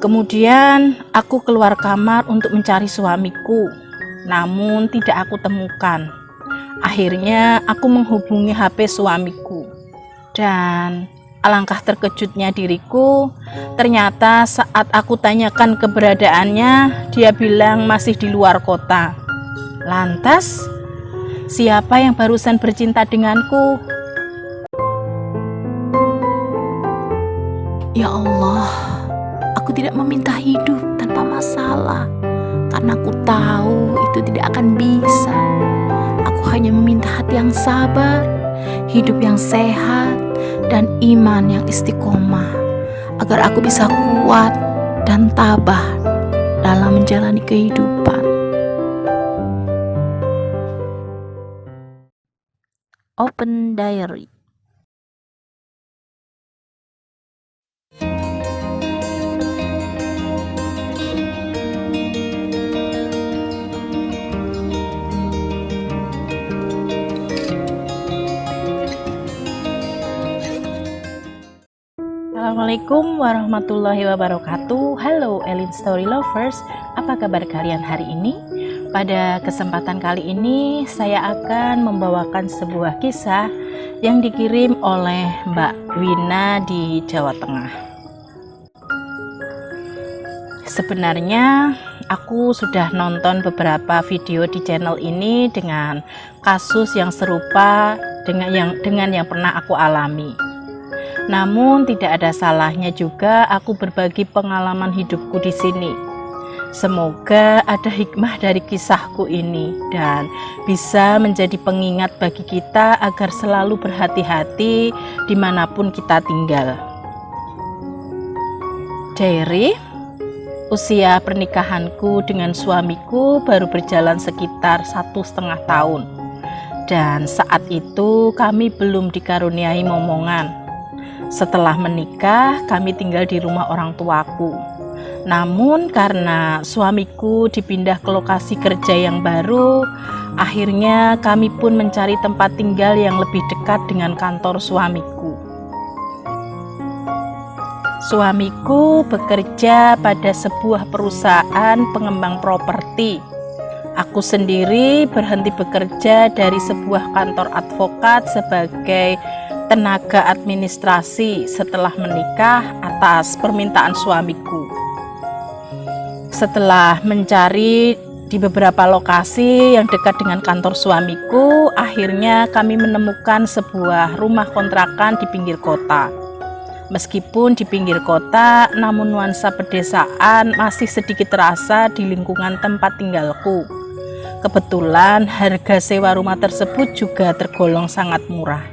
Kemudian aku keluar kamar untuk mencari suamiku, namun tidak aku temukan. Akhirnya aku menghubungi HP suamiku, dan alangkah terkejutnya diriku. Ternyata saat aku tanyakan keberadaannya, dia bilang masih di luar kota. Lantas, siapa yang barusan bercinta denganku? Ya Allah, aku tidak meminta hidup tanpa masalah, karena aku tahu itu tidak akan bisa. Aku hanya meminta hati yang sabar, hidup yang sehat, dan iman yang istiqomah, agar aku bisa kuat dan tabah dalam menjalani kehidupan. Open Diary. Assalamualaikum warahmatullahi wabarakatuh. Halo Elin Story Lovers, apa kabar kalian hari ini? Pada kesempatan kali ini saya akan membawakan sebuah kisah yang dikirim oleh Mbak Wina di Jawa Tengah. Sebenarnya aku sudah nonton beberapa video di channel ini dengan kasus yang serupa dengan yang pernah aku alami. Namun tidak ada salahnya juga aku berbagi pengalaman hidupku di sini. Semoga ada hikmah dari kisahku ini dan bisa menjadi pengingat bagi kita agar selalu berhati-hati dimanapun kita tinggal. Diary, usia pernikahanku dengan suamiku baru berjalan sekitar 1,5 tahun. Dan saat itu kami belum dikaruniai momongan. Setelah menikah, kami tinggal di rumah orang tuaku. Namun karena suamiku dipindah ke lokasi kerja yang baru, akhirnya kami pun mencari tempat tinggal yang lebih dekat dengan kantor suamiku. Suamiku bekerja pada sebuah perusahaan pengembang properti. Aku sendiri berhenti bekerja dari sebuah kantor advokat sebagai tenaga administrasi setelah menikah atas permintaan suamiku. Setelah mencari di beberapa lokasi yang dekat dengan kantor suamiku, akhirnya kami menemukan sebuah rumah kontrakan di pinggir kota. Meskipun di pinggir kota, namun nuansa pedesaan masih sedikit terasa di lingkungan tempat tinggalku. Kebetulan harga sewa rumah tersebut juga tergolong sangat murah.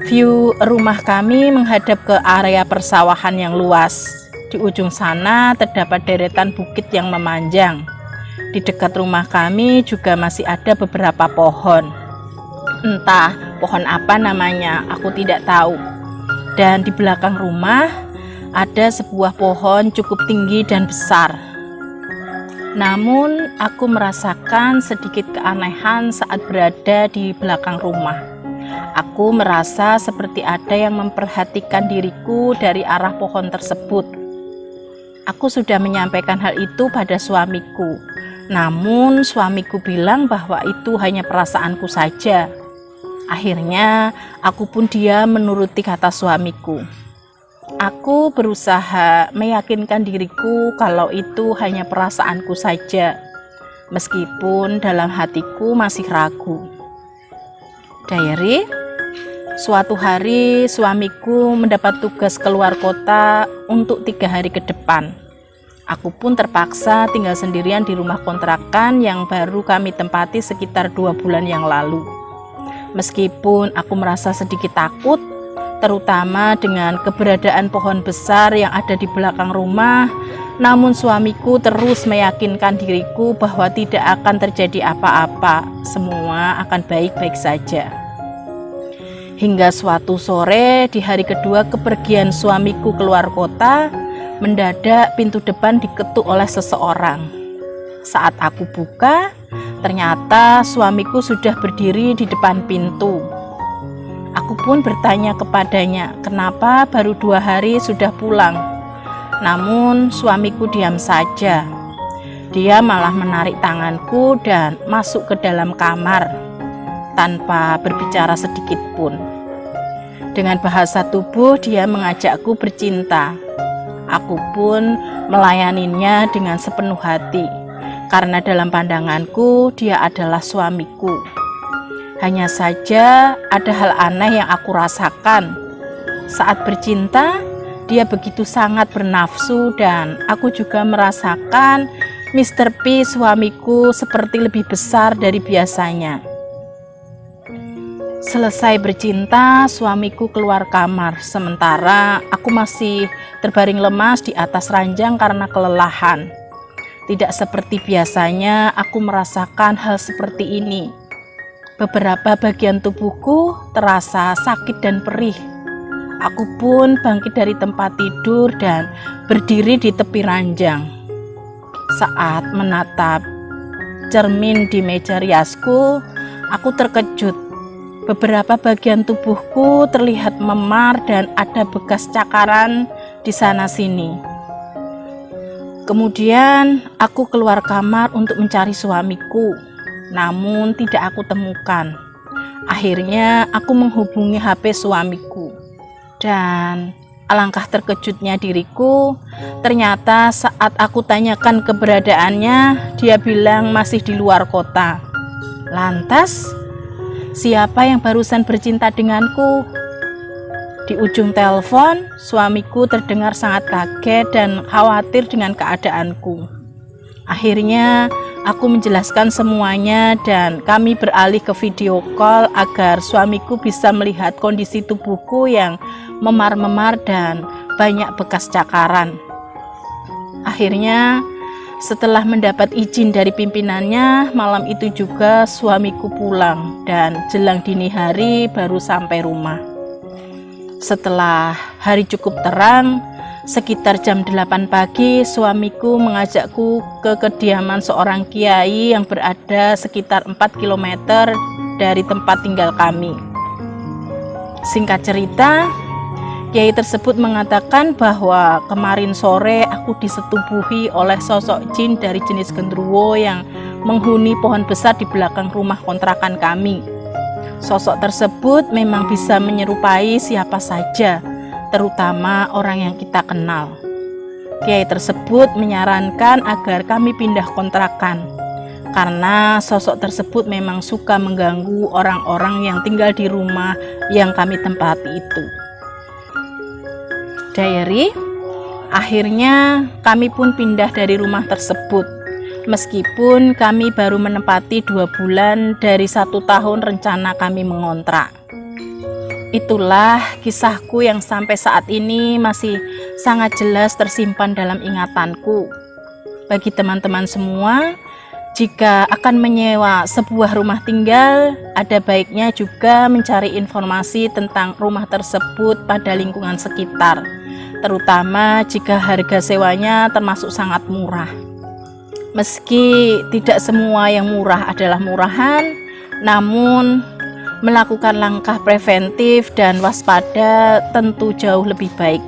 View rumah kami menghadap ke area persawahan yang luas. Di ujung sana terdapat deretan bukit yang memanjang. Di dekat rumah kami juga masih ada beberapa pohon. Entah pohon apa namanya, aku tidak tahu. Dan di belakang rumah ada sebuah pohon cukup tinggi dan besar. Namun aku merasakan sedikit keanehan saat berada di belakang rumah. Aku merasa seperti ada yang memperhatikan diriku dari arah pohon tersebut. Aku sudah menyampaikan hal itu pada suamiku. Namun suamiku bilang bahwa itu hanya perasaanku saja. Akhirnya aku pun diam menuruti kata suamiku. Aku berusaha meyakinkan diriku kalau itu hanya perasaanku saja, meskipun dalam hatiku masih ragu. Diary, suatu hari suamiku mendapat tugas keluar kota untuk 3 hari ke depan. Aku pun terpaksa tinggal sendirian di rumah kontrakan yang baru kami tempati sekitar 2 bulan yang lalu. Meskipun aku merasa sedikit takut, terutama dengan keberadaan pohon besar yang ada di belakang rumah, namun suamiku terus meyakinkan diriku bahwa tidak akan terjadi apa-apa, semua akan baik-baik saja. Hingga suatu sore di hari kedua kepergian suamiku keluar kota, mendadak pintu depan diketuk oleh seseorang. Saat aku buka, ternyata suamiku sudah berdiri di depan pintu. Aku pun bertanya kepadanya, kenapa baru 2 hari sudah pulang? Namun suamiku diam saja. Dia malah menarik tanganku dan masuk ke dalam kamar tanpa berbicara sedikit pun. Dengan bahasa tubuh dia mengajakku bercinta. Aku pun melayaninya dengan sepenuh hati, karena dalam pandanganku dia adalah suamiku. Hanya saja ada hal aneh yang aku rasakan. Saat bercinta, dia begitu sangat bernafsu dan aku juga merasakan Mr. P suamiku seperti lebih besar dari biasanya. Selesai bercinta, suamiku keluar kamar, sementara aku masih terbaring lemas di atas ranjang karena kelelahan. Tidak seperti biasanya aku merasakan hal seperti ini. Beberapa bagian tubuhku terasa sakit dan perih. Aku pun bangkit dari tempat tidur dan berdiri di tepi ranjang. Saat menatap cermin di meja riasku, aku terkejut. Beberapa bagian tubuhku terlihat memar dan ada bekas cakaran di sana-sini. Kemudian aku keluar kamar untuk mencari suamiku, namun tidak aku temukan. Akhirnya aku menghubungi HP suamiku, dan alangkah terkejutnya diriku. Ternyata saat aku tanyakan keberadaannya, dia bilang masih di luar kota. Lantas, siapa yang barusan bercinta denganku? Di ujung telepon, suamiku terdengar sangat kaget dan khawatir dengan keadaanku. Akhirnya, aku menjelaskan semuanya dan kami beralih ke video call agar suamiku bisa melihat kondisi tubuhku yang memar-memar dan banyak bekas cakaran. Akhirnya, setelah mendapat izin dari pimpinannya, malam itu juga suamiku pulang dan jelang dini hari baru sampai rumah. Setelah hari cukup terang, sekitar jam 8 pagi, suamiku mengajakku ke kediaman seorang kiai yang berada sekitar 4 km dari tempat tinggal kami. Singkat cerita, kiai tersebut mengatakan bahwa kemarin sore aku disetubuhi oleh sosok jin dari jenis genderuwo yang menghuni pohon besar di belakang rumah kontrakan kami. Sosok tersebut memang bisa menyerupai siapa saja, terutama orang yang kita kenal. Kiai tersebut menyarankan agar kami pindah kontrakan, karena sosok tersebut memang suka mengganggu orang-orang yang tinggal di rumah yang kami tempati itu. Diary, akhirnya kami pun pindah dari rumah tersebut. Meskipun kami baru menempati 2 bulan dari 1 tahun rencana kami mengontrak. Itulah kisahku yang sampai saat ini masih sangat jelas tersimpan dalam ingatanku. Bagi teman-teman semua, jika akan menyewa sebuah rumah tinggal, ada baiknya juga mencari informasi tentang rumah tersebut pada lingkungan sekitar, terutama jika harga sewanya termasuk sangat murah. Meski tidak semua yang murah adalah murahan, namun melakukan langkah preventif dan waspada tentu jauh lebih baik.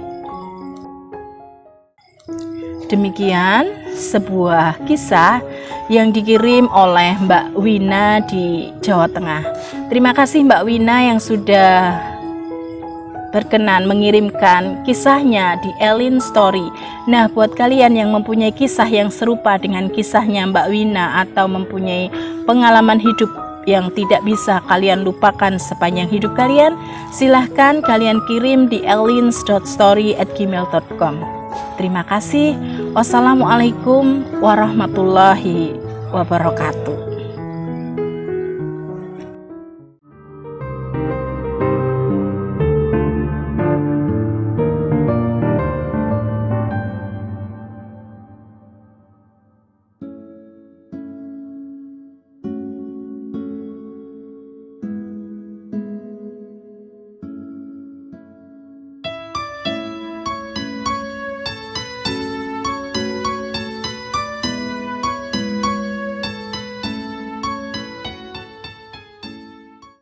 Demikian sebuah kisah yang dikirim oleh Mbak Wina di Jawa Tengah. Terima kasih Mbak Wina yang sudah berkenan mengirimkan kisahnya di Elin Story. Nah, buat kalian yang mempunyai kisah yang serupa dengan kisahnya Mbak Wina atau mempunyai pengalaman hidup yang tidak bisa kalian lupakan sepanjang hidup kalian, silahkan kalian kirim di elins.story@gmail.com. Terima kasih. Wassalamualaikum warahmatullahi wabarakatuh.